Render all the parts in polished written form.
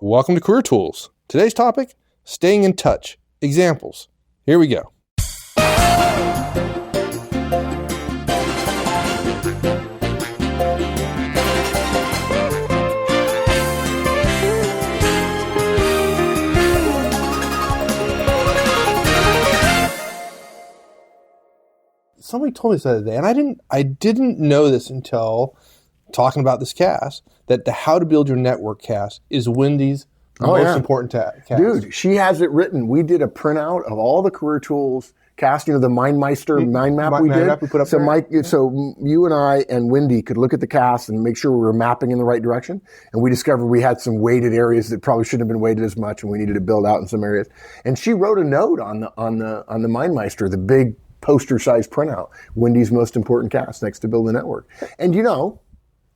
Welcome to Career Tools. Today's topic, staying in touch. Examples. Here we go. Somebody told me this the other day, and I didn't know this until talking about this cast, that the How to Build Your Network cast is Wendy's most important cast. Dude, she has it written. We did a printout of all the Career Tools cast, the MindMeister mind map we did. We put up so there. Mike, so you and I and Wendy could look at the cast and make sure we were mapping in the right direction. And we discovered we had some weighted areas that probably shouldn't have been weighted as much, and we needed to build out in some areas. And she wrote a note on the MindMeister, the big poster-sized printout, Wendy's most important cast next to Build the Network. And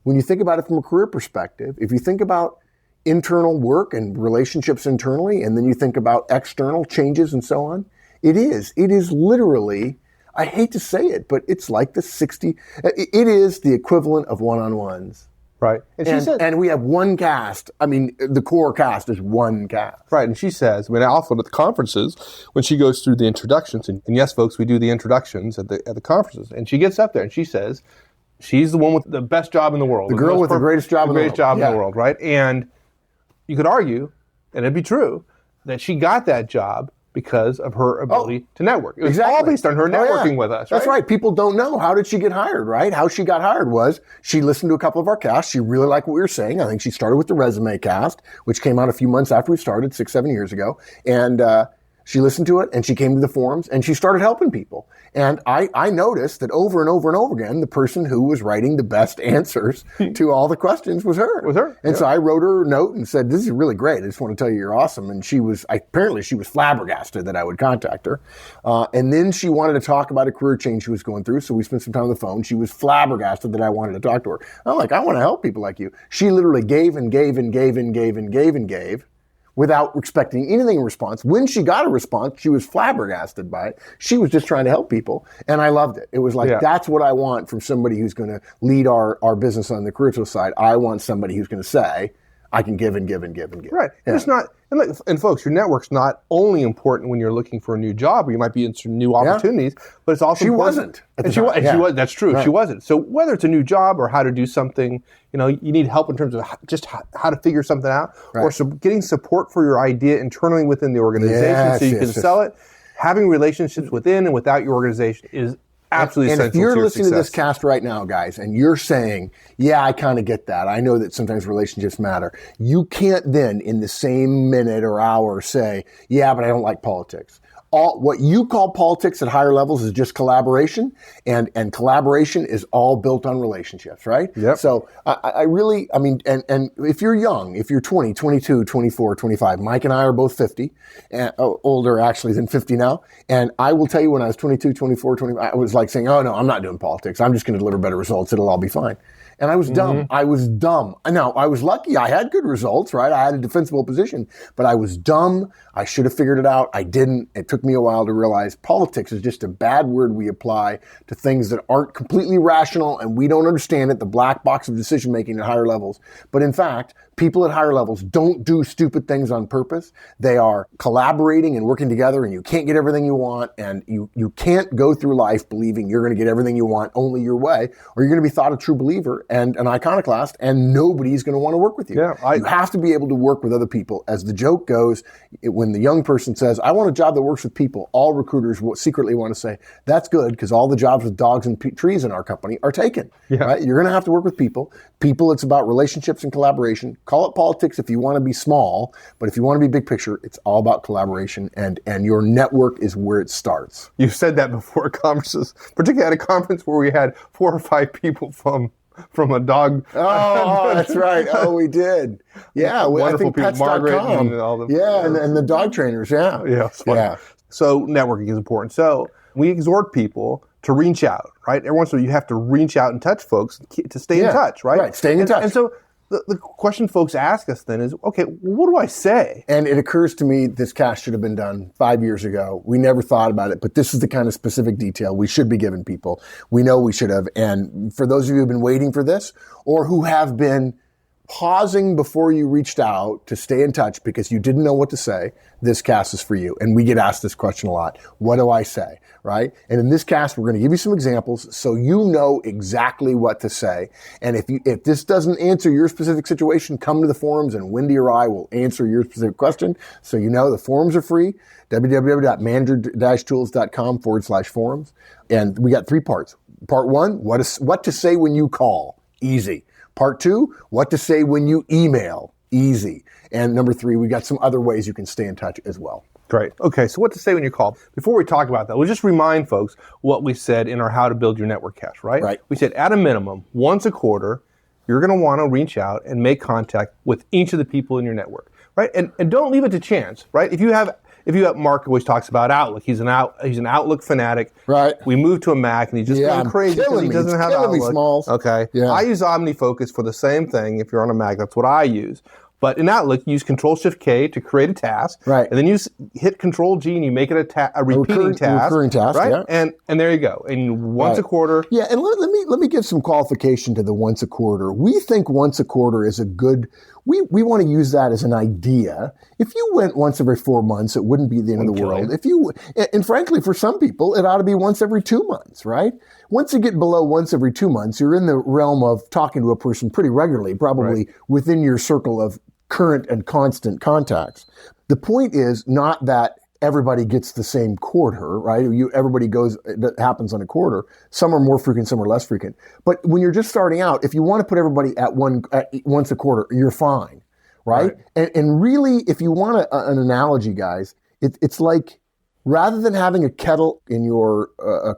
when you think about it from a career perspective, if you think about internal work and relationships internally, and then you think about external changes and so on, it is literally, I hate to say it, but it's like it is the equivalent of one-on-ones. Right. And we have one cast. I mean, the core cast is one cast. Right. And she says, often at the conferences, when she goes through the introductions, and yes, folks, we do the introductions at the conferences, and she gets up there and she says, she's the one with the best job in the world. The girl with the greatest job in the world. in the world, right? And you could argue, and it'd be true, that she got that job because of her ability to network. It was all based on her networking with us, right? That's right. People don't know. How did she get hired, right? How she got hired was she listened to a couple of our casts. She really liked what we were saying. I think she started with the resume cast, which came out a few months after we started, 6-7 years ago. And she listened to it, and she came to the forums, and she started helping people. And I noticed that over and over and over again, the person who was writing the best answers to all the questions was her. And so I wrote her a note and said, "This is really great. I just want to tell you you're awesome." And apparently she was flabbergasted that I would contact her. And then she wanted to talk about a career change she was going through. So we spent some time on the phone. She was flabbergasted that I wanted to talk to her. I'm like, I want to help people like you. She literally gave and gave and gave and gave and gave and gave, without expecting anything in response. When she got a response, she was flabbergasted by it. She was just trying to help people, and I loved it. It was like, that's what I want from somebody who's going to lead our business on the Career Tools side. I want somebody who's going to say, I can give and give and give and give. Right. Yeah. It's not, and folks, your network's not only important when you're looking for a new job or you might be in some new opportunities, but it's also important. She wasn't. That's true. Right. She wasn't. So whether it's a new job or how to do something, you need help in terms of just how to figure something out, or getting support for your idea internally within the organization so you can sell it. Having relationships within and without your organization is absolutely essential. And if you're to listening to this cast right now, guys, and you're saying, yeah, I kind of get that. I know that sometimes relationships matter. You can't then, in the same minute or hour, say, yeah, but I don't like politics. What you call politics at higher levels is just collaboration, and collaboration is all built on relationships, right? Yep. So and if you're young, if you're 20, 22, 24, 25, Mike and I are both 50, older actually than 50 now, and I will tell you when I was 22, 24, 25, I was like saying, oh no, I'm not doing politics. I'm just going to deliver better results. It'll all be fine. And I was dumb. I was dumb. Now, I was lucky. I had good results, right? I had a defensible position, but I was dumb. I should have figured it out. I didn't. It took me a while to realize politics is just a bad word we apply to things that aren't completely rational and we don't understand it, the black box of decision making at higher levels. But in fact, people at higher levels don't do stupid things on purpose. They are collaborating and working together, and you can't get everything you want, and you can't go through life believing you're going to get everything you want only your way, or you're going to be thought a true believer and an iconoclast, and nobody's going to want to work with you. You have to be able to work with other people. As the joke goes, when the young person says, I want a job that works with people, all recruiters will secretly want to say, that's good, because all the jobs with dogs and trees in our company are taken. Right? You're going to have to work with people. It's about relationships and collaboration. Call it politics if you want to be small, but if you want to be big picture, it's all about collaboration, and your network is where it starts. You've said that before at conferences, particularly at a conference where we had 4 or 5 people from a dog. Oh, that's right. Oh, we did. Yeah, wonderful I think people, Margaret Pets.com. and all the and the dog trainers. Yeah, yeah. So networking is important. So we exhort people to reach out, right? Every once in a while, you have to reach out and touch folks to stay in touch, right? Right, staying in touch. And so the question folks ask us then is, okay, what do I say? And it occurs to me this cast should have been done 5 years ago. We never thought about it, but this is the kind of specific detail we should be giving people. We know we should have. And for those of you who have been waiting for this, or who have been pausing before you reached out to stay in touch because you didn't know what to say, this cast is for you. And we get asked this question a lot. What do I say? Right? And in this cast, we're going to give you some examples so you know exactly what to say. And if this doesn't answer your specific situation, come to the forums and Wendy or I will answer your specific question. So you know the forums are free. www.manager-tools.com/forums. And we got 3 parts. Part 1, what to say when you call. Easy. Part 2, what to say when you email. Easy. And number 3, we got some other ways you can stay in touch as well. Great. Okay, so what to say when you call. Before we talk about that, we'll just remind folks what we said in our How to Build Your Network Cache, right? Right. We said at a minimum, once a quarter, you're going to want to reach out and make contact with each of the people in your network, right? And don't leave it to chance, right? If you have Mark always talks about Outlook. He's an Outlook fanatic. Right. We moved to a Mac and he's just going crazy because he doesn't have Outlook. Me, Smalls. Okay. Yeah. I use OmniFocus for the same thing. If you're on a Mac, that's what I use. But in Outlook, you use Control-Shift-K to create a task. Right. And then you hit Control-G and you make it a repeating task. Recurring task, right? Yeah. And there you go. And once a quarter. Yeah, and let me give some qualification to the once a quarter. We think once a quarter is a good, we want to use that as an idea. If you went once every 4 months, it wouldn't be the end of the world. And frankly, for some people, it ought to be once every 2 months, right? Once you get below once every 2 months, you're in the realm of talking to a person pretty regularly, probably within your circle of current and constant contacts. The point is not that everybody gets the same quarter, right? Everybody goes, that happens on a quarter. Some are more frequent, some are less frequent. But when you're just starting out, if you want to put everybody at once a quarter, you're fine, right? And really, if you want an analogy, guys, it's like rather than having a kettle in your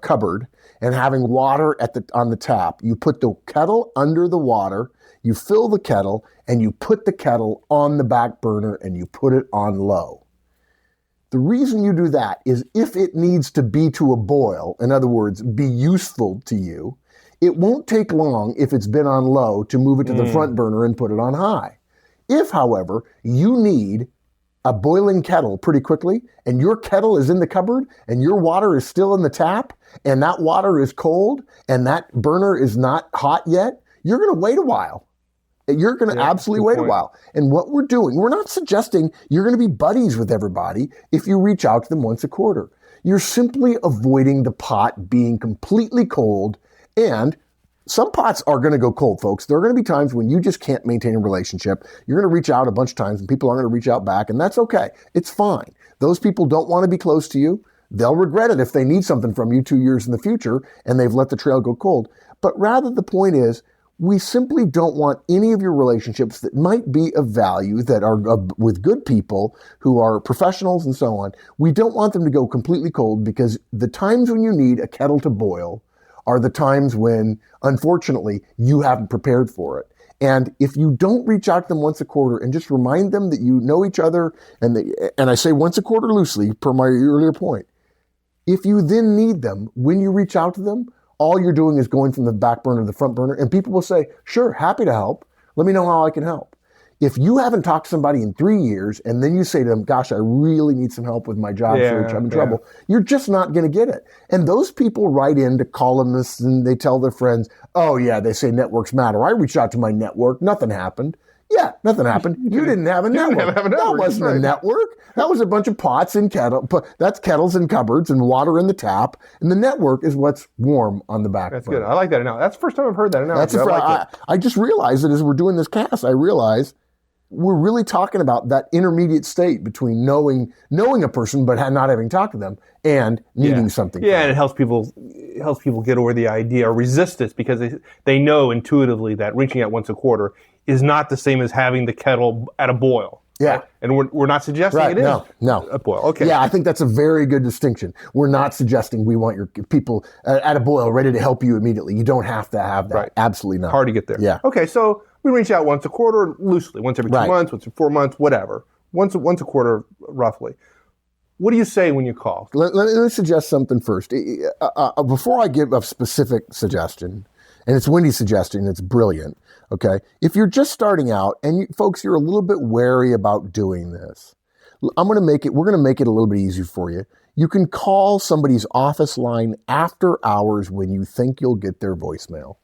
cupboard and having water on the tap, you put the kettle under the water, you fill the kettle, and you put the kettle on the back burner and you put it on low. The reason you do that is if it needs to be to a boil, in other words, be useful to you, it won't take long if it's been on low to move it to the front burner and put it on high. If, however, you need a boiling kettle pretty quickly and your kettle is in the cupboard and your water is still in the tap and that water is cold and that burner is not hot yet, you're going to wait a while. You're going to absolutely wait a while. And what we're doing, we're not suggesting you're going to be buddies with everybody if you reach out to them once a quarter. You're simply avoiding the pot being completely cold, and some pots are going to go cold, folks. There are going to be times when you just can't maintain a relationship. You're going to reach out a bunch of times and people aren't going to reach out back, and that's okay. It's fine. Those people don't want to be close to you. They'll regret it if they need something from you 2 years in the future and they've let the trail go cold. But rather, the point is, we simply don't want any of your relationships that might be of value, that are with good people who are professionals and so on. We don't want them to go completely cold because the times when you need a kettle to boil are the times when, unfortunately, you haven't prepared for it. And if you don't reach out to them once a quarter and just remind them that you know each other, and I say once a quarter loosely, per my earlier point, if you then need them, when you reach out to them, all you're doing is going from the back burner to the front burner, and people will say, sure, happy to help. Let me know how I can help. If you haven't talked to somebody in 3 years, and then you say to them, gosh, I really need some help with my job search, I'm in trouble, you're just not going to get it. And those people write in to columnists, and they tell their friends, oh yeah, they say networks matter. I reached out to my network, nothing happened. Yeah, nothing happened. You didn't have a network. That wasn't a network. That was a bunch of pots and that's kettles and cupboards and water in the tap. And the network is what's warm on the back. That's good. I like that analogy. That's the first time I've heard that analogy. I just realized that as we're doing this cast, I realized we're really talking about that intermediate state between knowing a person but not having talked to them and needing something. Yeah, and it helps people get over the idea or resist this because they know intuitively that reaching out once a quarter is not the same as having the kettle at a boil. Yeah. Right? And we're not suggesting it is a boil. Okay. Yeah, I think that's a very good distinction. We're not suggesting we want your people at a boil ready to help you immediately. You don't have to have that. Right. Absolutely not. Hard to get there. Yeah. Okay, so we reach out once a quarter, loosely, once every 2 months, once every 4 months, whatever. Once a quarter, roughly. What do you say when you call? Let me suggest something first. Before I give a specific suggestion, and it's Wendy's suggestion, it's brilliant, okay? If you're just starting out, and folks, you're a little bit wary about doing this, we're going to make it a little bit easier for you. You can call somebody's office line after hours when you think you'll get their voicemail.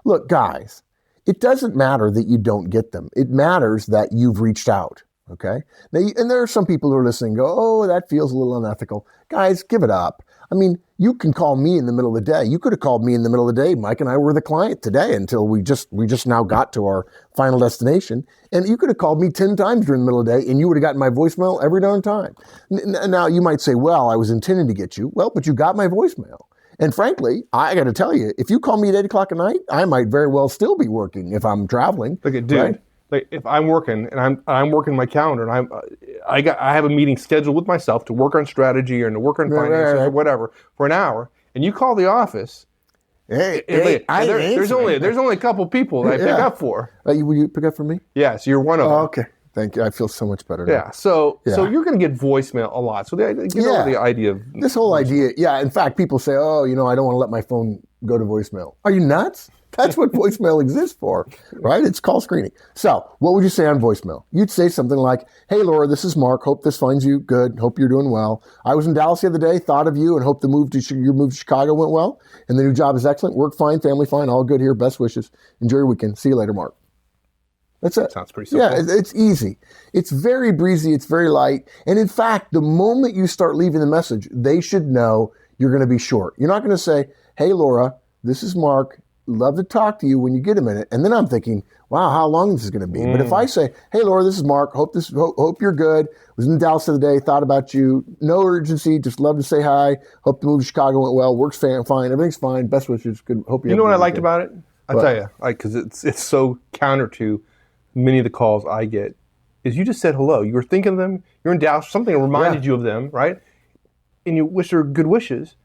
Look, guys, it doesn't matter that you don't get them. It matters that you've reached out. Okay. Now, and there are some people who are listening and go, oh, that feels a little unethical. Guys, give it up. I mean, you can call me in the middle of the day. You could have called me in the middle of the day. Mike and I were the client today until we just now got to our final destination. And you could have called me 10 times during the middle of the day and you would have gotten my voicemail every darn time. Now you might say, well, I was intending to get you. Well, but you got my voicemail. And frankly, I got to tell you, if you call me at 8 o'clock at night, I might very well still be working if I'm traveling. Look at dude. Right? Like if I'm working and I'm working my calendar and I have a meeting scheduled with myself to work on strategy or to work on finances or whatever for an hour, and you call the office. There's only a couple people that I pick up for. Will you pick up for me? Yes, you're one of them. Okay, thank you. I feel so much better now. Yeah, so you're going to get voicemail a lot. So the idea of this whole idea. Yeah, in fact, people say, oh, I don't want to let my phone go to voicemail. Are you nuts? That's what voicemail exists for, right? It's call screening. So what would you say on voicemail? You'd say something like, hey, Laura, this is Mark. Hope this finds you good. Hope you're doing well. I was in Dallas the other day, thought of you, and hope your move to Chicago went well. And the new job is excellent. Work fine, family fine, all good here. Best wishes. Enjoy your weekend. See you later, Mark. That's it. Sounds pretty simple. Yeah, it's easy. It's very breezy. It's very light. And in fact, the moment you start leaving the message, they should know you're going to be short. You're not going to say, hey, Laura, this is Mark. Love to talk to you when you get a minute. And then I'm thinking, wow, how long this is going to be. But if I say, hey, Laura, this is Mark. Hope you're good. Was in Dallas the other day. Thought about you. No urgency. Just love to say hi. Hope the move to Chicago went well. Works fine. Everything's fine. Best wishes. Good. Hope you. You know what I liked about it? I'll tell you, because it's so counter to many of the calls I get. Is you just said hello. You were thinking of them. You're in Dallas. Something reminded you of them, right? And you wish her good wishes,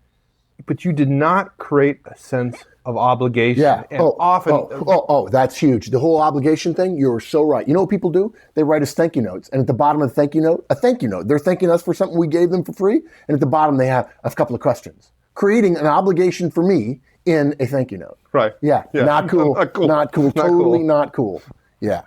but you did not create a sense of obligation. Yeah. And often. That's huge. The whole obligation thing, you're so right. You know what people do? They write us thank you notes. And at the bottom of the thank you note, a thank you note. They're thanking us for something we gave them for free. And at the bottom, they have a couple of questions. Creating an obligation for me in a thank you note. Right. Yeah. Not cool. Not cool. Totally not cool. Yeah.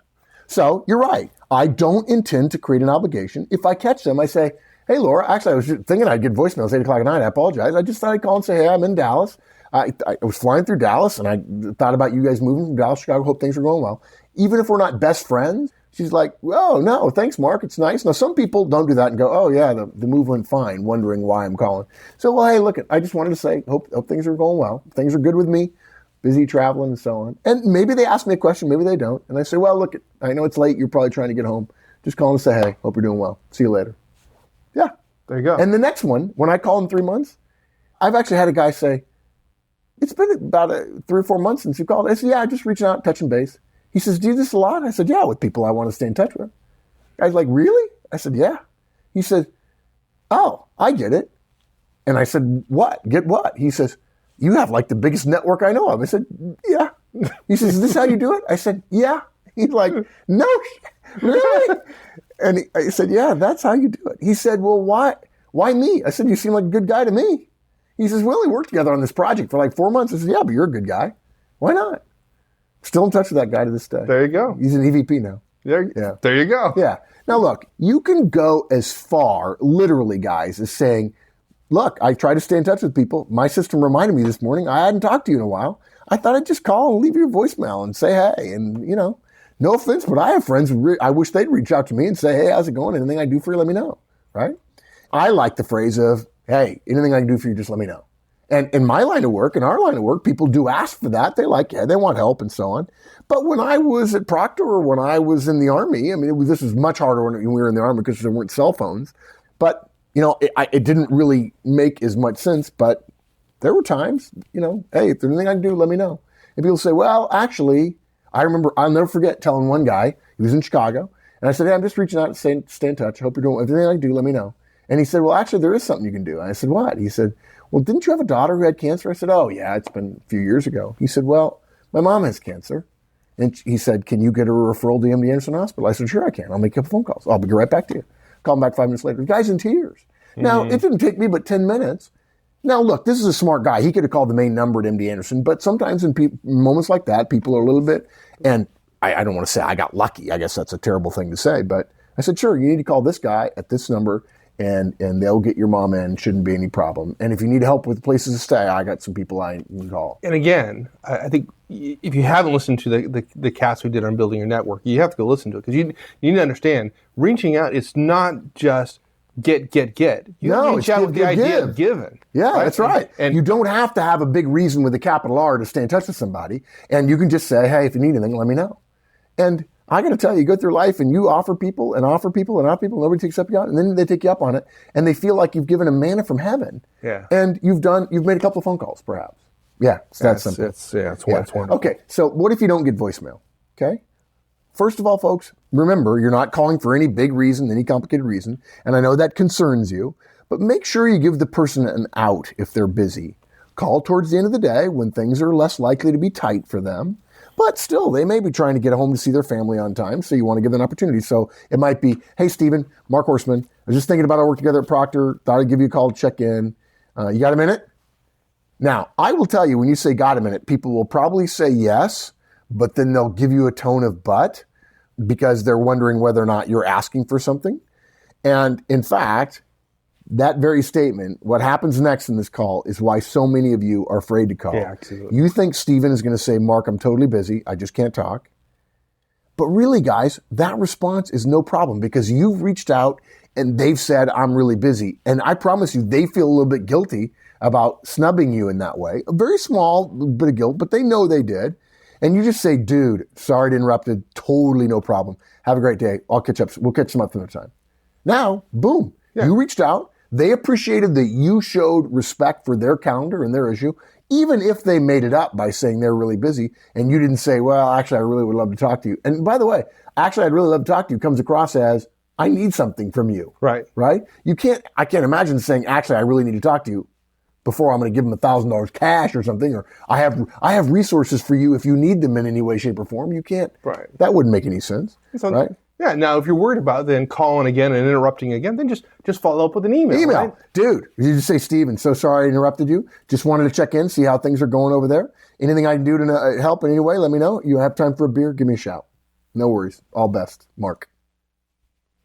So you're right. I don't intend to create an obligation. If I catch them, I say, hey, Laura, actually, I was thinking I'd get voicemails 8 o'clock at night. I apologize. I just thought I'd call and say, hey, I'm in Dallas. I was flying through Dallas, and I thought about you guys moving from Dallas, Chicago. Hope things are going well. Even if we're not best friends, she's like, oh, no, thanks, Mark. It's nice. Now, some people don't do that and go, oh, yeah, the move went fine, wondering why I'm calling. So, well, hey, look, I just wanted to say, hope things are going well. Things are good with me, busy traveling and so on. And maybe they ask me a question, maybe they don't. And I say, well, look, I know it's late. You're probably trying to get home. Just call and say, hey, hope you're doing well. See you later. Yeah. There you go. And the next one, when I call in 3 months, I've actually had a guy say, it's been about 3 or 4 months since you called. I said, yeah, just reaching out, touching base. He says, do you do this a lot? I said, yeah, with people I want to stay in touch with. I was like, really? I said, yeah. He said, oh, I get it. And I said, what? Get what? He says, you have like the biggest network I know of. I said, yeah. He says, is this how you do it? I said, yeah. He's like, no, really? And I said, yeah, that's how you do it. He said, well, why me? I said, you seem like a good guy to me. He says, we only worked together on this project for like 4 months. I said, yeah, but you're a good guy. Why not? Still in touch with that guy to this day. There you go. He's an EVP now. There you go. Yeah. Now, look, you can go as far, literally, guys, as saying, look, I try to stay in touch with people. My system reminded me this morning, I hadn't talked to you in a while. I thought I'd just call and leave you a voicemail and say hey. And, no offense, but I have friends who I wish they'd reach out to me and say, hey, how's it going? Anything I do for you, let me know, right? I like the phrase of, hey, anything I can do for you, just let me know. And in my line of work, in our line of work, people do ask for that. They they want help and so on. But when I was at Procter or when I was in the Army, this was much harder when we were in the Army because there weren't cell phones. But, it didn't really make as much sense. But there were times, hey, if there's anything I can do, let me know. And people say, well, actually, I remember, I'll never forget telling one guy, he was in Chicago, and I said, hey, I'm just reaching out to stay in touch. I hope you're doing anything I can do, let me know. And he said, well, actually, there is something you can do. And I said, what? He said, well, didn't you have a daughter who had cancer? I said, oh, yeah, it's been a few years ago. He said, well, my mom has cancer. And he said, can you get her a referral to MD Anderson Hospital? I said, sure, I can. I'll make a couple phone calls. I'll be right back to you. Call him back 5 minutes later. The guy's in tears. Now, it didn't take me but 10 minutes. Now, look, this is a smart guy. He could have called the main number at MD Anderson, but sometimes in moments like that, people are a little bit, and I don't want to say I got lucky. I guess that's a terrible thing to say, but I said, sure, you need to call this guy at this number, and they'll get your mom in. Shouldn't be any problem. And if you need help with places to stay, I got some people I can call. And again, I think if you haven't listened to the cast we did on building your network, you have to go listen to it, because you need to understand, reaching out, it's not just get. You reach out with the idea of giving. Yeah, right? That's right. And you don't have to have a big reason with a capital R to stay in touch with somebody. And you can just say, hey, if you need anything, let me know. And I got to tell you, you go through life and you offer people, nobody takes up you on it, and then they take you up on it, and they feel like you've given them manna from heaven. Yeah. And you've made a couple of phone calls, perhaps. Yeah, it's that simple. It's wonderful. Okay, so what if you don't get voicemail? Okay? First of all, folks, remember, you're not calling for any big reason, any complicated reason, and I know that concerns you, but make sure you give the person an out if they're busy. Call towards the end of the day when things are less likely to be tight for them, but still, they may be trying to get home to see their family on time, so you want to give them an opportunity. So it might be, hey, Stephen, Mark Horstman, I was just thinking about our work together at Proctor, thought I'd give you a call to check in. You got a minute? Now, I will tell you, when you say got a minute, people will probably say yes, but then they'll give you a tone of but, because they're wondering whether or not you're asking for something. And in fact, that very statement, what happens next in this call, is why so many of you are afraid to call. Yeah, absolutely. You think Stephen is going to say, Mark, I'm totally busy, I just can't talk. But really, guys, that response is no problem, because you've reached out and they've said, I'm really busy. And I promise you, they feel a little bit guilty about snubbing you in that way. A very small bit of guilt, but they know they did. And you just say, dude, sorry to interrupt, totally no problem. Have a great day. I'll catch up. We'll catch some up another time. Now, boom, You reached out. They appreciated that you showed respect for their calendar and their issue, even if they made it up by saying they're really busy, and you didn't say, well, actually, I really would love to talk to you. And by the way, actually, I'd really love to talk to you comes across as, I need something from you. Right. Right? I can't imagine saying, actually, I really need to talk to you, before I'm going to give them $1,000 cash or something, or I have resources for you if you need them in any way, shape, or form. You can't. Right. That wouldn't make any sense. Right? Yeah. Now, if you're worried about then calling again and interrupting again, then just follow up with an email. Right? Dude, you just say, Stephen, so sorry I interrupted you. Just wanted to check in, see how things are going over there. Anything I can do to help in any way, let me know. You have time for a beer, give me a shout. No worries. All best, Mark.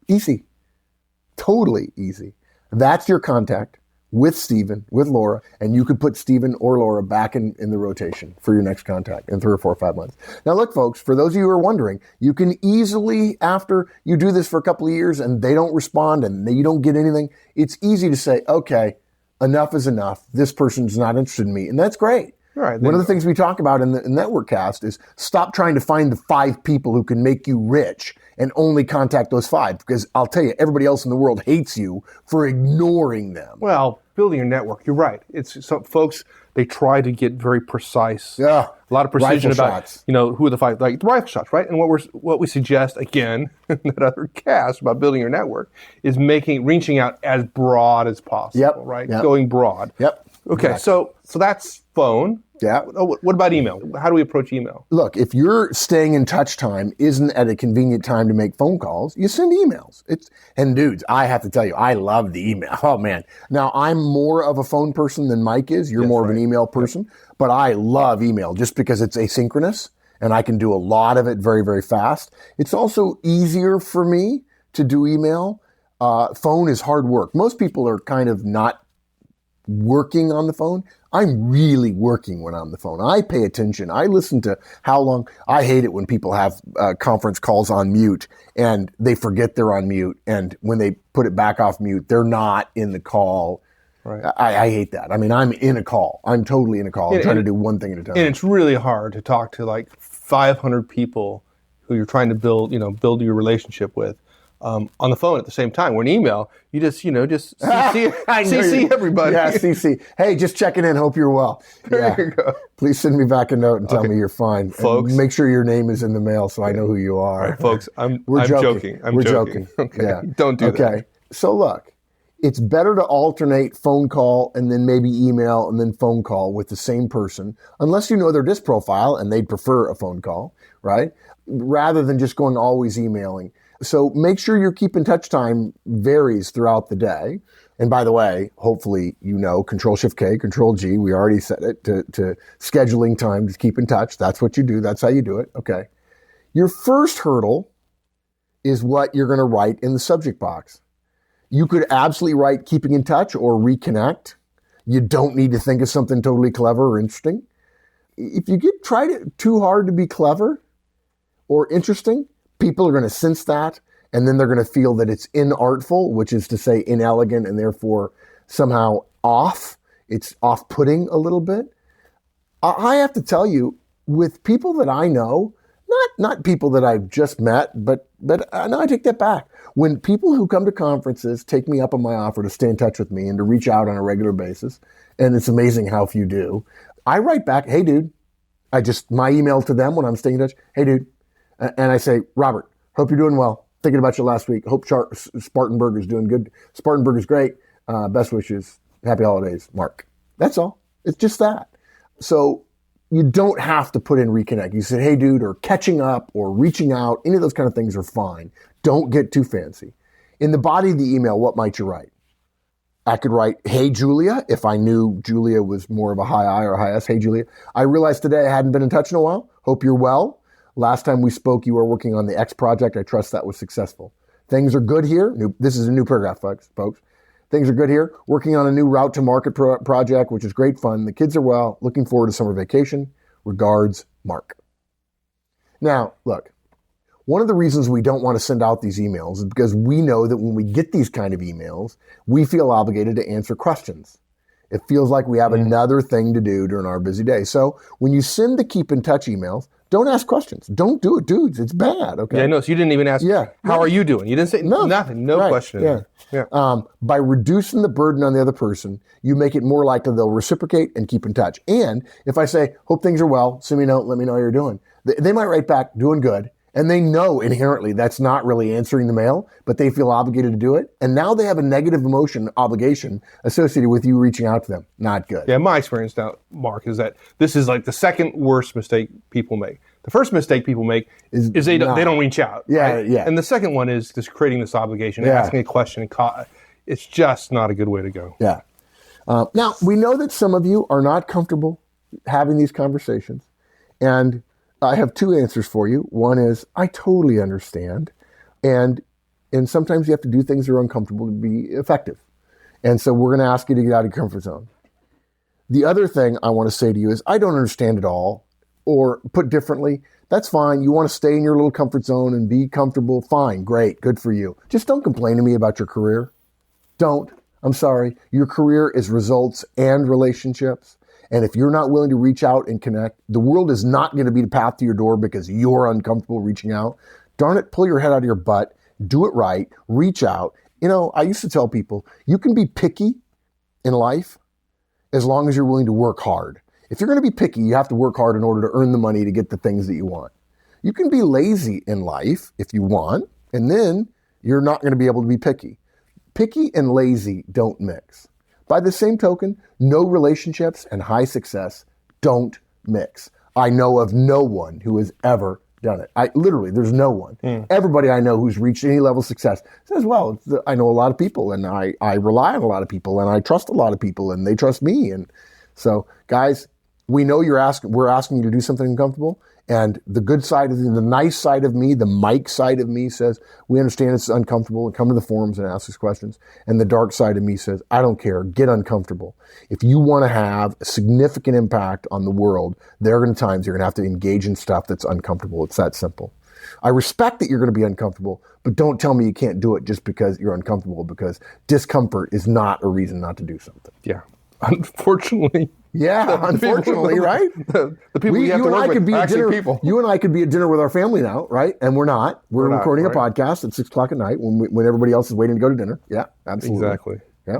Easy. Totally easy. That's your contact with Stephen, with Laura, and you could put Stephen or Laura back in the rotation for your next contact in 3 or 4 or 5 months. Now look, folks, for those of you who are wondering, you can easily, after you do this for a couple of years and they don't respond and you don't get anything, it's easy to say, okay, enough is enough. This person's not interested in me. And that's great. Right, one of the things we talk about in the network cast is stop trying to find the 5 people who can make you rich and only contact those 5, because I'll tell you, everybody else in the world hates you for ignoring them. Well, building your network, you're right. It's some folks, they try to get very precise. Yeah. A lot of precision Rifle about, shots. Who are the 5, like the rifle shots, right? And what we suggest, again, in that other cast about building your network, is reaching out as broad as possible, right? Yep. Going broad. Yep. Okay, exactly. so that's phone. Yeah. What about email? How do we approach email? Look, if your staying in touch time isn't at a convenient time to make phone calls, you send emails. And dudes, I have to tell you, I love the email. Oh man. Now I'm more of a phone person than Mike is. You're more of an email person, but I love email just because it's asynchronous and I can do a lot of it very, very fast. It's also easier for me to do email. Phone is hard work. Most people are kind of not working on the phone. I'm really working when I'm on the phone. I pay attention. I listen to how long. I hate it when people have conference calls on mute and they forget they're on mute. And when they put it back off mute, they're not in the call. Right. I hate that. I mean, I'm in a call. I'm totally in a call. I'm trying to do one thing at a time. And it's really hard to talk to like 500 people who you're trying to build your relationship with. On the phone at the same time. Or an email, you just CC everybody. Yeah, CC. Hey, just checking in. Hope you're well. There you go. Please send me back a note and tell me you're fine. Folks. And make sure your name is in the mail so I know who you are. All right, folks, I'm joking. We're joking. Okay. Yeah. Don't do that. Okay. So look, it's better to alternate phone call and then maybe email and then phone call with the same person, unless you know their disc profile and they'd prefer a phone call, right? Rather than just going always emailing. So make sure your keep in touch time varies throughout the day. And by the way, hopefully, Control-Shift-K, Control-G, we already set it to scheduling time to keep in touch. That's what you do. That's how you do it. Okay. Your first hurdle is what you're going to write in the subject box. You could absolutely write keeping in touch or reconnect. You don't need to think of something totally clever or interesting. If you try it too hard to be clever or interesting, people are going to sense that, and then they're going to feel that it's inartful, which is to say inelegant and therefore somehow off. It's off-putting a little bit. I have to tell you, with people that I know, not people that I've just met, but no, I take that back. When people who come to conferences take me up on my offer to stay in touch with me and to reach out on a regular basis, and it's amazing how few do, I write back, hey, dude. My email to them when I'm staying in touch, hey, dude. And I say, Robert, hope you're doing well. Thinking about you last week. Hope Spartanburger's doing good. Spartanburger's great. Best wishes. Happy holidays, Mark. That's all. It's just that. So you don't have to put in reconnect. You say, hey, dude, or catching up or reaching out. Any of those kind of things are fine. Don't get too fancy. In the body of the email, what might you write? I could write, hey, Julia, if I knew Julia was more of a high I or high S. Hey, Julia, I realized today I hadn't been in touch in a while. Hope you're well. Last time we spoke, you were working on the X project. I trust that was successful. Things are good here. This is a new paragraph, folks. Things are good here. Working on a new route to market project, which is great fun. The kids are well. Looking forward to summer vacation. Regards, Mark. Now, look, one of the reasons we don't want to send out these emails is because we know that when we get these kind of emails, we feel obligated to answer questions. It feels like we have another thing to do during our busy day. So when you send the keep in touch emails, don't ask questions. Don't do it, dudes. It's bad. Okay. Yeah, no. So you didn't even ask. Yeah. How are you doing? You didn't say nothing. No question. Yeah. By reducing the burden on the other person, you make it more likely they'll reciprocate and keep in touch. And if I say, hope things are well, send me a note, let me know how you're doing. They might write back, doing good. And they know inherently that's not really answering the mail, but they feel obligated to do it. And now they have a negative obligation associated with you reaching out to them. Not good. Yeah, my experience now, Mark, is that this is like the second worst mistake people make. The first mistake people make is they don't reach out. Yeah, right? yeah. And the second one is just creating this obligation, asking a question. It's just not a good way to go. Yeah. Now, we know that some of you are not comfortable having these conversations. And I have two answers for you. One is, I totally understand. And sometimes you have to do things that are uncomfortable to be effective. And so we're going to ask you to get out of your comfort zone. The other thing I want to say to you is, I don't understand it all. Or put differently, that's fine. You want to stay in your little comfort zone and be comfortable. Fine, great, good for you. Just don't complain to me about your career. Don't. I'm sorry. Your career is results and relationships. And if you're not willing to reach out and connect, the world is not going to be the path to your door because you're uncomfortable reaching out. Darn it, pull your head out of your butt, do it right, reach out. I used to tell people, you can be picky in life as long as you're willing to work hard. If you're going to be picky, you have to work hard in order to earn the money to get the things that you want. You can be lazy in life if you want, and then you're not going to be able to be picky. Picky and lazy don't mix. By the same token, no relationships and high success don't mix. I know of no one who has ever done it. There's no one. Everybody I know who's reached any level of success says, well, I know a lot of people, and I rely on a lot of people, and I trust a lot of people, and they trust me. And so, guys, we know we're asking you to do something uncomfortable, and the good side of the nice side of me, the Mike side of me says, we understand it's uncomfortable, and come to the forums and ask us questions. And the dark side of me says, I don't care, get uncomfortable. If you want to have a significant impact on the world, there are going to be times you're going to have to engage in stuff that's uncomfortable. It's that simple. I respect that you're going to be uncomfortable, but don't tell me you can't do it just because you're uncomfortable, because discomfort is not a reason not to do something. Yeah. Unfortunately. Yeah, unfortunately, right? The people you have to work with are actually people. You and I could be at dinner with our family now, right? And we're not. We're recording a podcast at 6 o'clock at night when everybody else is waiting to go to dinner. Yeah, absolutely. Exactly. Yeah.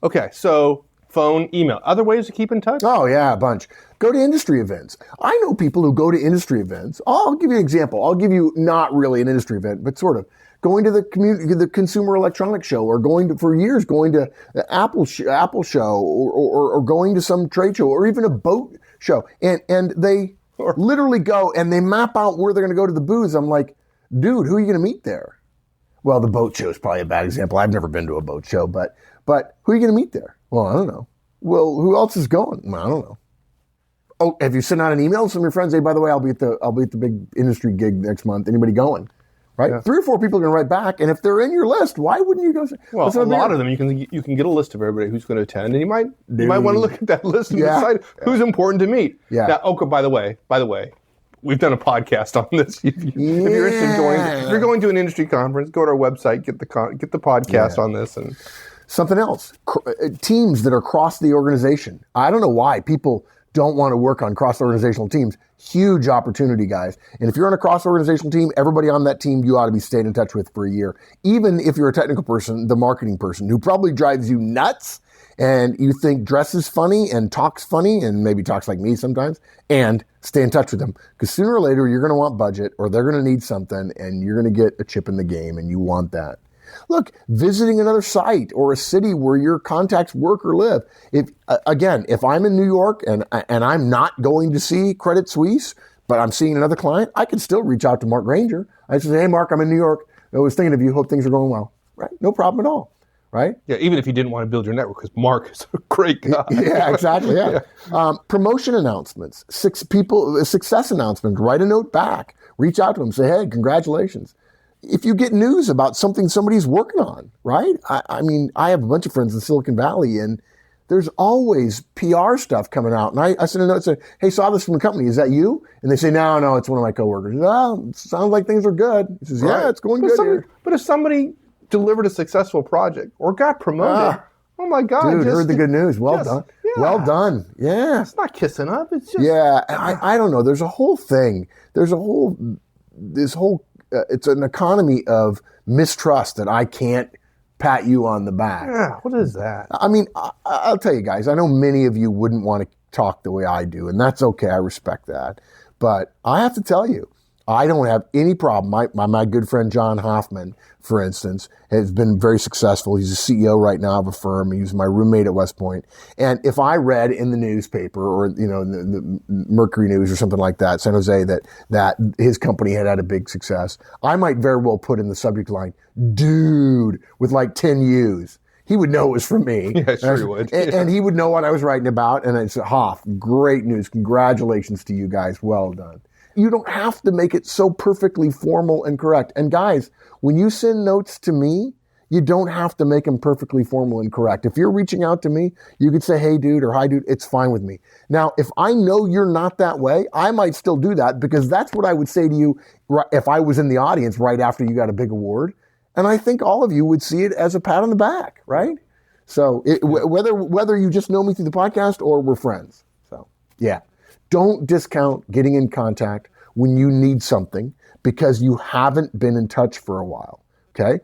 Okay, so phone, email. Other ways to keep in touch? Oh, yeah, a bunch. Go to industry events. I know people who go to industry events. I'll give you an example. I'll give you not really an industry event, but sort of. Going to the Consumer Electronics Show, or going to the Apple show, or going to some trade show, or even a boat show. And they literally go and they map out where they're going to go to the booths. I'm like, dude, who are you going to meet there? Well, the boat show is probably a bad example. I've never been to a boat show, but who are you going to meet there? Well, I don't know. Well, who else is going? Well, I don't know. Oh, have you sent out an email to some of your friends? Hey, by the way, I'll be at the big industry gig next month. Anybody going? right? Yeah. 3 or 4 people are going to write back, and if they're in your list, why wouldn't you go say, well, a lot of them, you can get a list of everybody who's going to attend, and you might want to look at that list and decide who's important to meet. Yeah. Now, by the way, we've done a podcast on this. If you're interested, if you're going to an industry conference, go to our website, get the podcast on this. And something else, teams that are across the organization. I don't know why people don't want to work on cross-organizational teams. Huge opportunity, guys. And if you're on a cross-organizational team, everybody on that team you ought to be staying in touch with for a year. Even if you're a technical person, the marketing person who probably drives you nuts and you think dresses funny and talks funny and maybe talks like me sometimes, and stay in touch with them. Because sooner or later, you're going to want budget or they're going to need something and you're going to get a chip in the game and you want that. Look, visiting another site or a city where your contacts work or live. If I'm in New York and I'm not going to see Credit Suisse, but I'm seeing another client, I can still reach out to Mark Granger. I say, hey, Mark, I'm in New York. I was thinking of you. Hope things are going well. Right? No problem at all. Right? Yeah, even if you didn't want to build your network, because Mark is a great guy. Yeah, exactly. Yeah. Promotion announcements, success announcements. Write a note back. Reach out to them. Say, hey, congratulations. If you get news about something somebody's working on, right? I mean, I have a bunch of friends in Silicon Valley, and there's always PR stuff coming out. And I send a note saying, hey, saw this from the company. Is that you? And they say, no, it's one of my coworkers. Oh, sounds like things are good. He says, yeah, it's going good here. But if somebody delivered a successul project or got promoted, oh my God. Dude, heard the good news. Well done. Yeah. Well done. Yeah. It's not kissing up. It's just. Yeah. I don't know. There's a whole thing. It's an economy of mistrust that I can't pat you on the back. Yeah, what is that? I mean, I'll tell you guys, I know many of you wouldn't want to talk the way I do, and that's okay. I respect that. But I have to tell you, I don't have any problem. My good friend John Hoffman, for instance, has been very successful. He's a CEO right now of a firm. He was my roommate at West Point. And if I read in the newspaper or, the Mercury News or something like that, San Jose, that his company had a big success, I might very well put in the subject line, dude, with like 10 U's. He would know it was from me. Yeah, sure he would. And he would know what I was writing about. And I said, Hoff, great news. Congratulations to you guys. Well done. You don't have to make it so perfectly formal and correct. And guys, when you send notes to me, you don't have to make them perfectly formal and correct. If you're reaching out to me, you could say, hey, dude, or hi, dude. It's fine with me. Now, if I know you're not that way, I might still do that because that's what I would say to you if I was in the audience right after you got a big award. And I think all of you would see it as a pat on the back, right? So whether you just know me through the podcast or we're friends. So, yeah. Don't discount getting in contact when you need something because you haven't been in touch for a while, okay?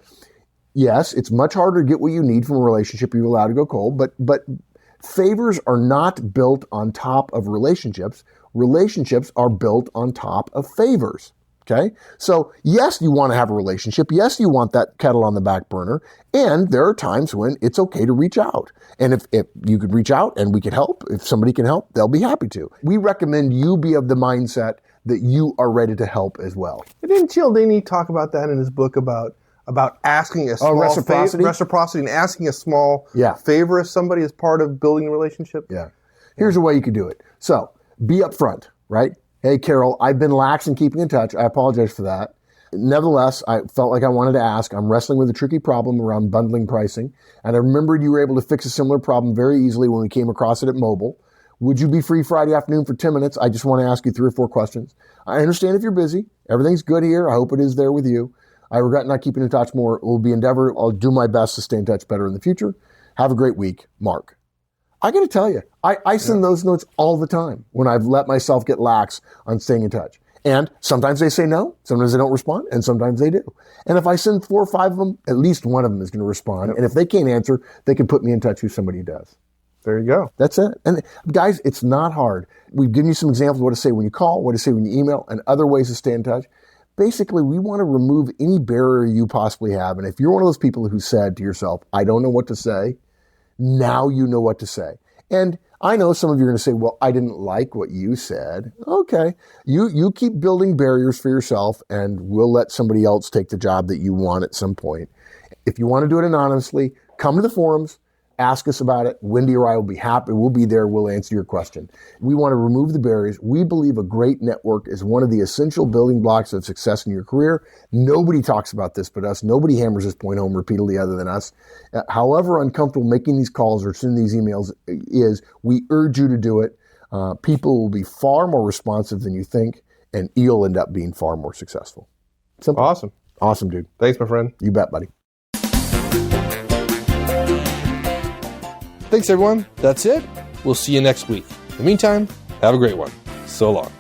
Yes, it's much harder to get what you need from a relationship you're allowed to go cold, but favors are not built on top of relationships. Relationships are built on top of favors, okay? So, yes, you want to have a relationship. Yes, you want that kettle on the back burner. And there are times when it's okay to reach out. And if you could reach out and we could help, if somebody can help, they'll be happy to. We recommend you be of the mindset that you are ready to help as well. Didn't Cialdini talk about that in his book about asking a small reciprocity and asking a small favor if somebody is part of building a relationship? Yeah. Here's a way you could do it. So be upfront, right? Hey, Carol, I've been lax in keeping in touch. I apologize for that. Nevertheless, I felt like I wanted to ask. I'm wrestling with a tricky problem around bundling pricing, and I remembered you were able to fix a similar problem very easily when we came across it at Mobile. Would you be free Friday afternoon for 10 minutes? I just want to ask you 3 or 4 questions. I understand if you're busy. Everything's good here. I hope it is there with you. I regret not keeping in touch more. It will be endeavor. I'll do my best to stay in touch better in the future. Have a great week, Mark. I got to tell you, I send those notes all the time when I've let myself get lax on staying in touch. And sometimes they say no, sometimes they don't respond, and sometimes they do. And if I send 4 or 5 of them, at least one of them is going to respond. Yep. And if they can't answer, they can put me in touch with somebody who does. There you go. That's it. And guys, it's not hard. We've given you some examples of what to say when you call, what to say when you email, and other ways to stay in touch. Basically, we want to remove any barrier you possibly have. And if you're one of those people who said to yourself, I don't know what to say, now you know what to say. And I know some of you are going to say, well, I didn't like what you said. Okay. You keep building barriers for yourself, and we'll let somebody else take the job that you want at some point. If you want to do it anonymously, come to the forums, ask us about it. Wendy or I will be happy. We'll be there. We'll answer your question. We want to remove the barriers. We believe a great network is one of the essential building blocks of success in your career. Nobody talks about this but us. Nobody hammers this point home repeatedly other than us. However uncomfortable making these calls or sending these emails is, we urge you to do it. People will be far more responsive than you think, and you'll end up being far more successful. Simple. Awesome. Awesome, dude. Thanks, my friend. You bet, buddy. Thanks, everyone. That's it. We'll see you next week. In the meantime, have a great one. So long.